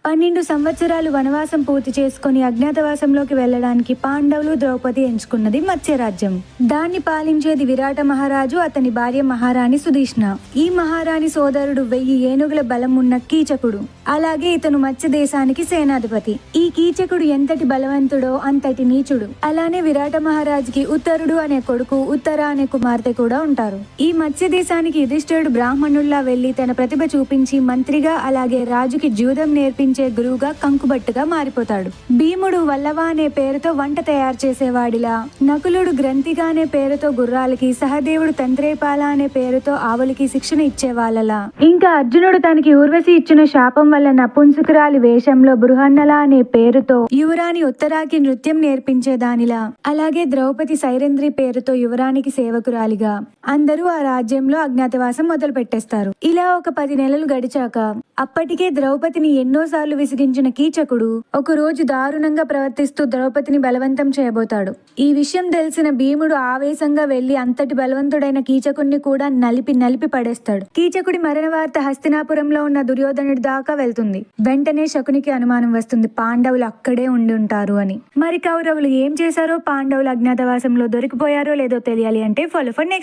12 సంవత్సరాలు వనవాసం పూర్తి చేసుకుని అజ్ఞాతవాసంలోకి వెళ్లడానికి పాండవులు, ద్రౌపది ఎంచుకున్నది మత్స్యరాజ్యం. దాన్ని పాలించేది విరాట మహారాజు, అతని భార్య మహారాణి సుధీష్ణ. ఈ మహారాణి సోదరుడు 1000 ఏనుగుల బలం ఉన్న కీచకుడు. అలాగే ఇతను మత్స్య దేశానికి సేనాధిపతి. ఈ కీచకుడు ఎంతటి బలవంతుడో అంతటి నీచుడు. అలానే విరాట మహారాజుకి ఉత్తరుడు అనే కొడుకు, ఉత్తర అనే కుమార్తె కూడా ఉంటారు. ఈ మత్స్య దేశానికి యుధిష్ఠిరుడు బ్రాహ్మణుల్లా వెళ్లి తన ప్రతిభ చూపించి మంత్రిగా, అలాగే రాజుకి జూదం నేర్పించే గురువుగా కంకుబట్టుగా మారిపోతాడు. భీముడు వల్లవ అనే పేరుతో వంట తయారు చేసేవాడిలా, నకులుడు గ్రంథిగా అనే పేరుతో గుర్రాలకి, సహదేవుడు తంత్రేపాల అనే పేరుతో ఆవులకి శిక్షణ ఇచ్చేవాళ్ళలా, ఇంకా అర్జునుడు తనకి ఊర్వశి ఇచ్చిన శాపం వల్ల నపుంసకురాలి వేషంలో బృహన్నల అనే పేరుతో యువరాణి ఉత్తరాకి నృత్యం నేర్పించేదానిలా, అలాగే ద్రౌపది సైరంధ్రి పేరుతో యువరానికి సేవకురాలిగా అందరూ ఆ రాజ్యంలో అజ్ఞాతవాసం మొదలు పెట్టేస్తారు. ఇలా ఒక 10 నెలలు గడిచాక అప్పటికే ద్రౌపదిని ఎన్నోసార్లు విసిగించిన కీచకుడు ఒక రోజు దారుణంగా ప్రవర్తిస్తూ ద్రౌపదిని బలవంతం చేయబోతాడు. ఈ విషయం తెలిసిన భీముడు ఆవేశంగా వెళ్లి అంతటి బలవంతుడైన కీచకుడిని కూడా నలిపి పడేస్తాడు. కీచకుడి మరణ వార్త హస్తినాపురంలో ఉన్న దుర్యోధనుడి దాకా వెళ్తుంది. వెంటనే శకునికి అనుమానం వస్తుంది, పాండవులు అక్కడే ఉండి ఉంటారు అని. మరి కౌరవులు ఏం చేశారో, పాండవులు అజ్ఞాతవాసంలో దొరికిపోయారో లేదో తెలియాలి అంటే ఫాలో ఫర్ నెక్స్ట్